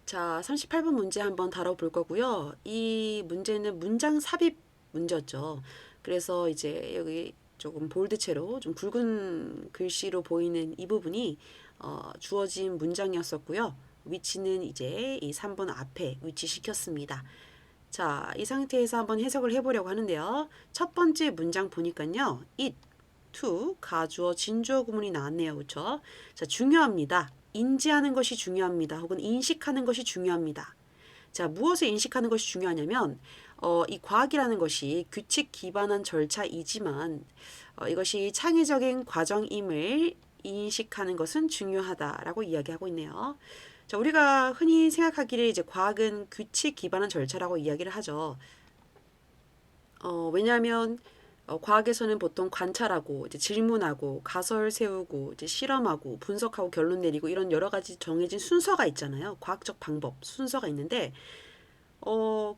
자, 38번 문제 한번 다뤄볼 거고요. 이 문제는 문장 삽입 문제였죠. 그래서 이제 여기 조금 볼드체로 좀 굵은 글씨로 보이는 이 부분이 주어진 문장이었었고요. 위치는 이제 이 3번 앞에 위치시켰습니다. 자, 이 상태에서 한번 해석을 해보려고 하는데요. 첫 번째 문장 보니까요. it, to, 가주어, 진주어 구문이 나왔네요. 그쵸? 자, 중요합니다. 인지하는 것이 중요합니다. 혹은 인식하는 것이 중요합니다. 자, 무엇을 인식하는 것이 중요하냐면 이 과학이라는 것이 규칙 기반한 절차이지만 이것이 창의적인 과정임을 인식하는 것은 중요하다라고 이야기하고 있네요. 자, 우리가 흔히 생각하기를 이제 과학은 규칙 기반한 절차라고 이야기를 하죠. 왜냐하면 과학에서는 보통 관찰하고 이제 질문하고 가설 세우고 이제 실험하고 분석하고 결론 내리고 이런 여러 가지 정해진 순서가 있잖아요. 과학적 방법 순서가 있는데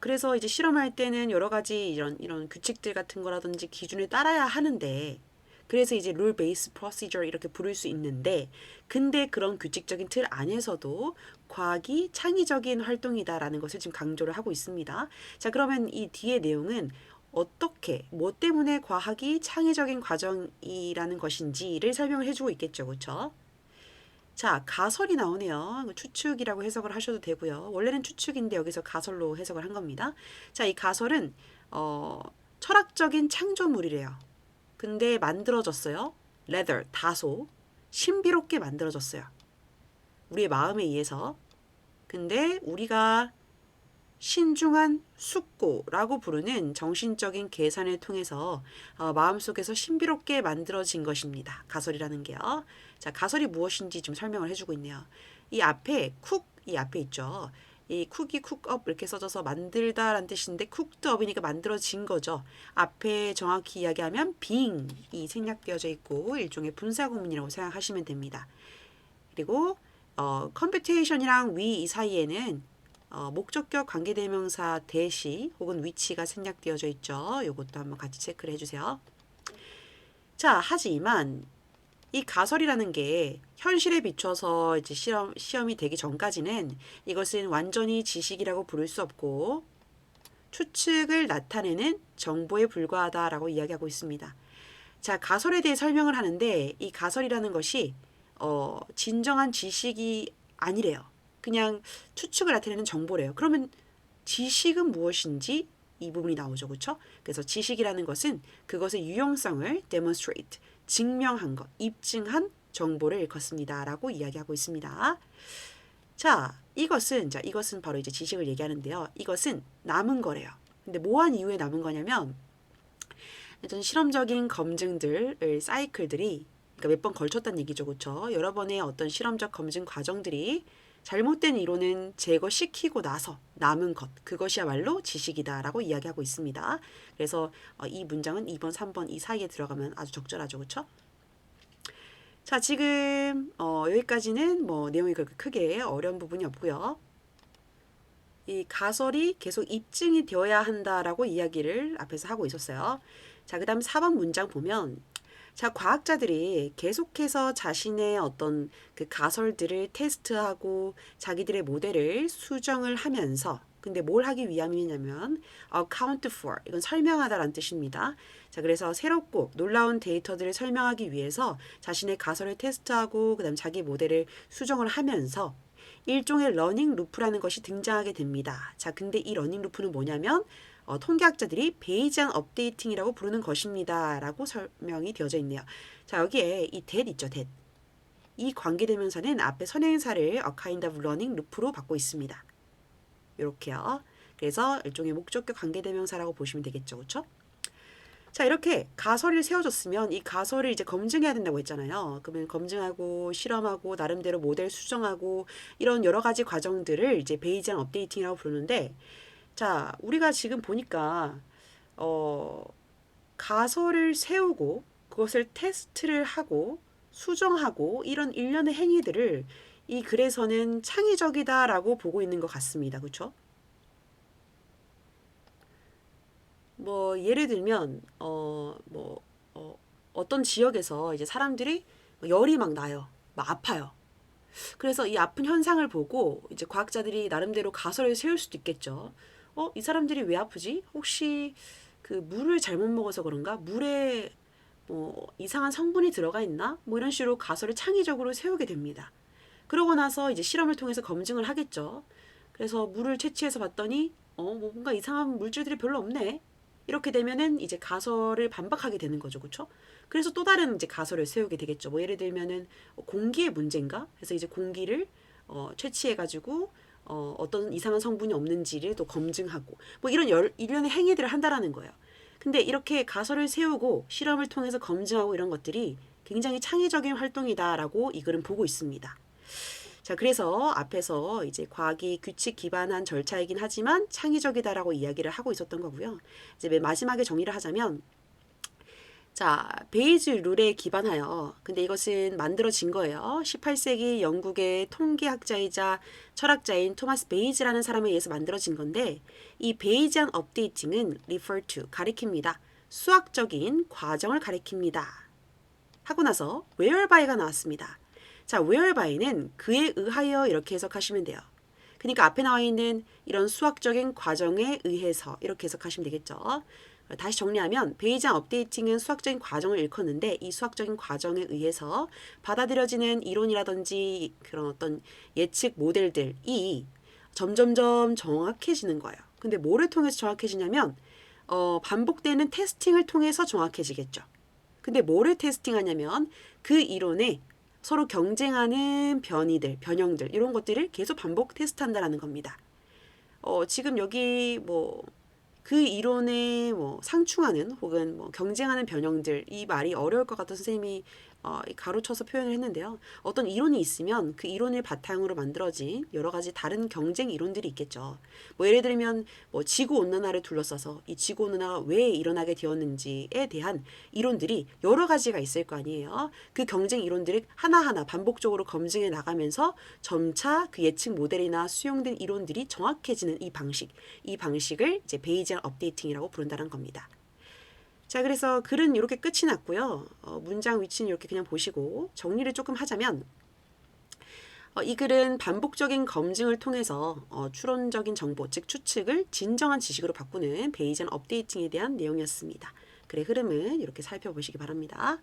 그래서 이제 실험할 때는 여러 가지 이런 규칙들 같은 거라든지 기준을 따라야 하는데 그래서 이제 룰 베이스 프로시저 이렇게 부를 수 있는데 근데 그런 규칙적인 틀 안에서도 과학이 창의적인 활동이다라는 것을 지금 강조를 하고 있습니다. 자, 그러면 이 뒤의 내용은 어떻게, 뭐 때문에 과학이 창의적인 과정이라는 것인지를 설명을 해주고 있겠죠. 그렇죠? 자, 가설이 나오네요. 추측이라고 해석을 하셔도 되고요. 원래는 추측인데 여기서 가설로 해석을 한 겁니다. 자, 이 가설은 철학적인 창조물이래요. 근데 만들어졌어요. leather, 다소 신비롭게 만들어졌어요. 우리의 마음에 의해서. 근데 우리가 신중한 숙고라고 부르는 정신적인 계산을 통해서 마음속에서 신비롭게 만들어진 것입니다. 가설이라는 게요. 자, 가설이 무엇인지 좀 설명을 해주고 있네요. 이 앞에 이 앞에 있죠. 이 쿡이 쿡업 이렇게 써져서 만들다라는 뜻인데 쿡드업이니까 만들어진 거죠. 앞에 정확히 이야기하면 being이 생략되어져 있고 일종의 분사구문이라고 생각하시면 됩니다. 그리고 컴퓨테이션이랑 위 이 사이에는 목적격 관계대명사 대시 혹은 위치가 생략되어져 있죠. 이것도 한번 같이 체크를 해주세요. 자, 하지만 이 가설이라는 게 현실에 비춰서 이제 시험이 되기 전까지는 이것은 완전히 지식이라고 부를 수 없고 추측을 나타내는 정보에 불과하다라고 이야기하고 있습니다. 자, 가설에 대해 설명을 하는데 이 가설이라는 것이 진정한 지식이 아니래요. 그냥 추측을 나타내는 정보래요. 그러면 지식은 무엇인지 이 부분이 나오죠. 그렇죠? 그래서 지식이라는 것은 그것의 유용성을 demonstrate, 증명한 것, 입증한 정보를 일컫습니다. 라고 이야기하고 있습니다. 자, 이것은 바로 이제 지식을 얘기하는데요. 이것은 남은 거래요. 근데 뭐한 이후에 남은 거냐면 어떤 실험적인 검증들을 사이클들이 그러니까 몇 번 걸쳤다는 얘기죠. 그렇죠? 여러 번의 어떤 실험적 검증 과정들이 잘못된 이론은 제거시키고 나서 남은 것, 그것이야말로 지식이다라고 이야기하고 있습니다. 그래서 이 문장은 2번, 3번 이 사이에 들어가면 아주 적절하죠. 그렇죠? 자, 지금 여기까지는 뭐 내용이 그렇게 크게 어려운 부분이 없고요. 이 가설이 계속 입증이 되어야 한다라고 이야기를 앞에서 하고 있었어요. 자, 그 다음 4번 문장 보면 자, 과학자들이 계속해서 자신의 어떤 그 가설들을 테스트하고 자기들의 모델을 수정을 하면서 근데 뭘 하기 위함이냐면 account for 이건 설명하다라는 뜻입니다. 자, 그래서 새롭고 놀라운 데이터들을 설명하기 위해서 자신의 가설을 테스트하고 그다음 자기 모델을 수정을 하면서 일종의 러닝 루프라는 것이 등장하게 됩니다. 자, 근데 이 러닝 루프는 뭐냐면 통계학자들이 베이지안 업데이팅이라고 부르는 것입니다. 라고 설명이 되어져 있네요. 자, 여기에 이 that 있죠, that. 이 관계대명사는 앞에 선행사를 a kind of running loop로 받고 있습니다. 이렇게요. 그래서 일종의 목적격 관계대명사라고 보시면 되겠죠, 그렇죠? 자, 이렇게 가설을 세워줬으면 이 가설을 이제 검증해야 된다고 했잖아요. 그러면 검증하고 실험하고 나름대로 모델 수정하고 이런 여러 가지 과정들을 이제 베이지안 업데이팅이라고 부르는데 자, 우리가 지금 보니까 가설을 세우고 그것을 테스트를 하고 수정하고 이런 일련의 행위들을 이 글에서는 창의적이다라고 보고 있는 것 같습니다. 그렇죠? 뭐 예를 들면 어떤 지역에서 이제 사람들이 열이 막 나요. 막 아파요. 그래서 이 아픈 현상을 보고 이제 과학자들이 나름대로 가설을 세울 수도 있겠죠. 이 사람들이 왜 아프지? 혹시 그 물을 잘못 먹어서 그런가? 물에 뭐 이상한 성분이 들어가 있나? 뭐 이런 식으로 가설을 창의적으로 세우게 됩니다. 그러고 나서 이제 실험을 통해서 검증을 하겠죠. 그래서 물을 채취해서 봤더니 뭐 뭔가 이상한 물질들이 별로 없네. 이렇게 되면은 이제 가설을 반박하게 되는 거죠. 그렇죠? 그래서 또 다른 이제 가설을 세우게 되겠죠. 뭐 예를 들면은 공기의 문제인가? 그래서 이제 공기를 채취해 가지고 어떤 이상한 성분이 없는지를 또 검증하고 뭐 이런 일련의 행위들을 한다라는 거예요. 근데 이렇게 가설을 세우고 실험을 통해서 검증하고 이런 것들이 굉장히 창의적인 활동이다라고 이 글은 보고 있습니다. 자, 그래서 앞에서 이제 과학이 규칙 기반한 절차이긴 하지만 창의적이다라고 이야기를 하고 있었던 거고요. 이제 맨 마지막에 정리를 하자면, 자, 베이즈 룰에 기반하여, 근데 이것은 만들어진 거예요. 18세기 영국의 통계학자이자 철학자인 토마스 베이즈라는 사람에 의해서 만들어진 건데, 이 베이지안 업데이팅은 refer to, 가리킵니다. 수학적인 과정을 가리킵니다. 하고 나서 whereby 가 나왔습니다. 자, whereby는 그에 의하여 이렇게 해석하시면 돼요. 그러니까 앞에 나와 있는 이런 수학적인 과정에 의해서 이렇게 해석하시면 되겠죠. 다시 정리하면 베이지안 업데이팅은 수학적인 과정을 일컫는데 이 수학적인 과정에 의해서 받아들여지는 이론이라든지 그런 어떤 예측 모델들이 점점점 정확해지는 거예요. 근데 뭐를 통해서 정확해지냐면 반복되는 테스팅을 통해서 정확해지겠죠. 근데 뭐를 테스팅하냐면 그 이론에 서로 경쟁하는 변형들 이런 것들을 계속 반복 테스트한다라는 겁니다. 지금 여기 뭐 그 이론에 뭐 상충하는 혹은 뭐 경쟁하는 변형들 이 말이 어려울 것 같아서 선생님이 가로쳐서 표현을 했는데요. 어떤 이론이 있으면 그 이론을 바탕으로 만들어진 여러 가지 다른 경쟁 이론들이 있겠죠. 뭐 예를 들면 뭐 지구 온난화를 둘러싸서 이 지구 온난화가 왜 일어나게 되었는지에 대한 이론들이 여러 가지가 있을 거 아니에요. 그 경쟁 이론들을 하나하나 반복적으로 검증해 나가면서 점차 그 예측 모델이나 수용된 이론들이 정확해지는 이 방식을 이제 베이지안 업데이팅이라고 부른다는 겁니다. 자, 그래서 글은 이렇게 끝이 났고요. 문장 위치는 이렇게 그냥 보시고 정리를 조금 하자면 이 글은 반복적인 검증을 통해서 추론적인 정보, 즉 추측을 진정한 지식으로 바꾸는 베이지안 업데이팅에 대한 내용이었습니다. 글의 흐름은 이렇게 살펴보시기 바랍니다.